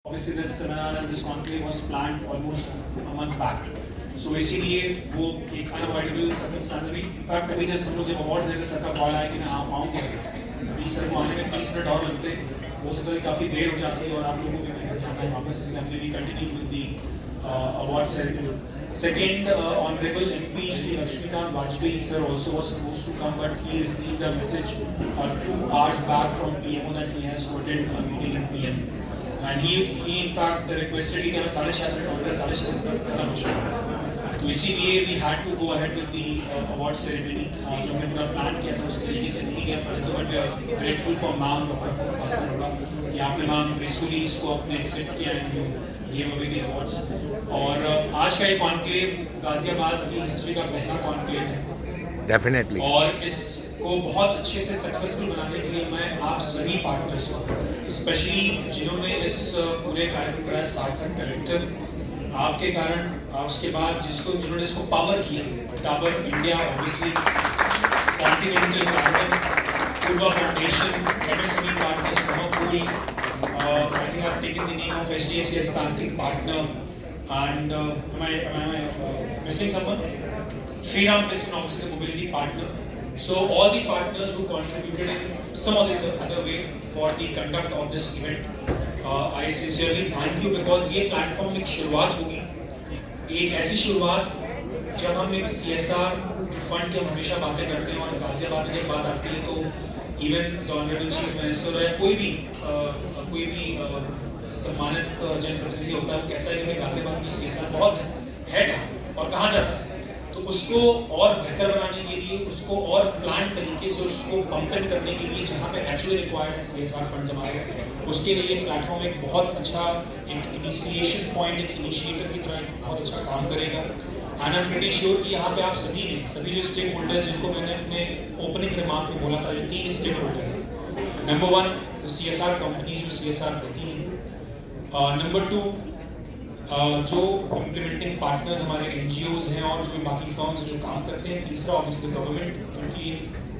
Obviously, this seminar and this conclave was planned almost a month back. So इसीलिए वो एक unavoidable circumstance अभी in fact अभी जैसे हम लोग जब अवार्ड्स देते सर का कॉल आया कि मैं आप आऊँगा अभी सर को आने में 30 मिनट और लगते हो सकता है काफ़ी देर हो जाती है और आप लोगों को भी नहीं जाना है वापस इसलिए हमने भी continue with the award ceremony. Second, Honorable MP Shri Lakshmikant Vajpayee sir also was supposed to come, but he received a message 2 hours back from PMO that he has to attend a meeting in PM. And he in fact requested कि हमें 6:30 कांग्रेस 6:30 तक खत्म हो जाए। तो इसीलिए we had to go ahead with the award ceremony जो हमने पूरा प्लान किया था उस तरीके से नहीं गया परंतु but we are grateful for ma'am doctor Bhaskar Arora कि आपने मैम ग्रेसफुली इसको अपने एक्सेप्ट किया and you give away the awards. और आज का ये कॉन्क्लेव गाजियाबाद की हिस्ट्री का पहला कॉन्क्लेव है डेफिनेटली और इसको बहुत अच्छे से सक्सेसफुल बनाने के लिए मैं आप सभी पार्टनर्स को स्पेशली जिन्होंने इस पूरे कार्यक्रम का सार्थक डायरेक्टर आपके कारण उसके बाद जिन्होंने इसको पावर किया tower India obviously continental carbon Purva foundation MSME partner समपूल I think I've taken the name of HDFC as a banking partner and am I missing someone? Shriram Biscuit obviously mobility partner. So all the partners who contributed in some or the other way for the conduct of this event, I sincerely thank you because ये platform एक शुरुआत होगी, एक ऐसी शुरुआत जब हम एक CSR फंड की हमेशा बातें करते हैं और गाजियाबाद में जब बात आती है तो even the honourable chief minister या कोई भी सम्मानित जनप्रतिनिधि होता है वो कहता है कि भाई गाजियाबाद में CSR बहुत है और कहाँ जाता है तो उसको और बेहतर बनाने के लिए उसको और प्लान तरीके से उसको पंपन करने के लिए जहाँ पे एक्चुअली रिक्वायर्ड है CSR फंड जमा है उसके लिए ये प्लेटफॉर्म एक बहुत अच्छा एक इनिशिएशन पॉइंट एक इनिशिएटर की तरह एक बहुत अच्छा काम करेगा and I am pretty sure कि यहाँ पे आप सभी जो स्टेक होल्डर्स जिनको मैंने अपने ओपनिंग रिमार्क में बोला था जो 3 स्टेक होल्डर्स हैं नंबर 1 CSR कंपनीज जो CSR देती हैं नंबर 2 जो इम्प्लीमेंटिंग पार्टनर्स हमारे NGOs हैं और जो बाकी फर्म्स जो काम करते हैं तीसरा ऑब्वियसली गवर्नमेंट जो कि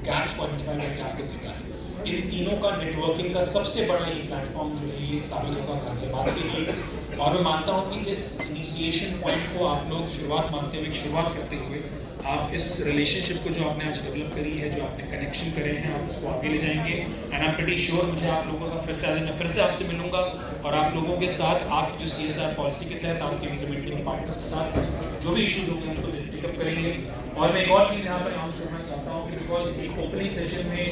गैप्स को आइडेंटिफाई करके आपको देता है इन तीनों का नेटवर्किंग का सबसे बड़ा ये प्लेटफॉर्म जो है ये साबित होगा गाजियाबाद के लिए और मैं मानता हूँ कि इस इनिशिएशन पॉइंट को आप लोग शुरुआत मानते हुए शुरुआत करते हुए आप इस रिलेशनशिप को जो आपने आज डेवलप करी है जो आपने कनेक्शन करे हैं आप उसको आगे ले जाएंगे and I am pretty sure मुझे आप लोगों का फिर से आपसे मिलूंगा और आप लोगों के साथ आप जो CSR पॉलिसी के तहत आपके इम्प्लीमेंटिंग पार्टनर्स के साथ जो भी इशूज होंगे उनको पिकअप करेंगे और मैं एक और चीज़ यहाँ पर अनाउंस करना चाहता हूँ कि बिकॉज एक ओपनिंग सेशन में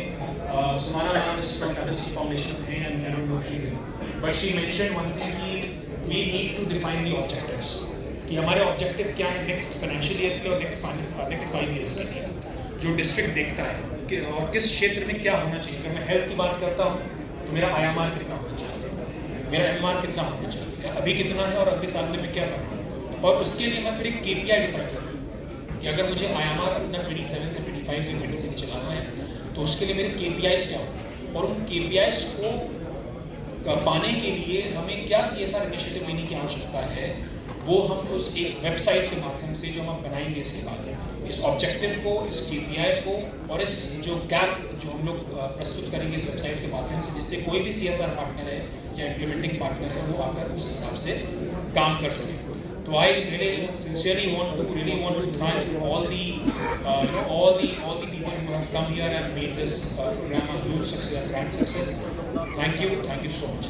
सुमाना मैम इस कैपेसिटी फाउंडेशन है and I don't know she is but she mention one thing कि we need to define the objectives कि हमारे ऑब्जेक्टिव क्या है नेक्स्ट फाइनेंशियल ईयर के लिए और नेक्स्ट 5 ईयर्स के लिए जो डिस्ट्रिक्ट देखता है कि और किस क्षेत्र में क्या होना चाहिए अगर मैं हेल्थ की बात करता हूँ तो मेरा IMR कितना होना चाहिए मेरा MR कितना होना चाहिए अभी कितना है और अगले साल में क्या करना है और उसके लिए मैं फिर एक KPI डिफाइन करूँ कि अगर मुझे IMR अपना 27 से 25 से 26 चलाना है तो उसके लिए मेरे KPIs क्या होंगे और उन KPIs को पाने के लिए हमें क्या CSR इनिशिएटिव लेने की आवश्यकता है वो हम उस एक वेबसाइट के माध्यम से जो हम बनाएंगे इसके बाद इस ऑब्जेक्टिव को इस KPI को और इस जो गैप जो हम लोग प्रस्तुत करेंगे इस वेबसाइट के माध्यम से जिससे कोई भी CSR पार्टनर है या इम्प्लीमेंटिंग पार्टनर है वो आकर उस हिसाब से काम कर सके तो I really sincerely want to thank all the people who have come here and made this program a huge success, a grand success. Thank you so much.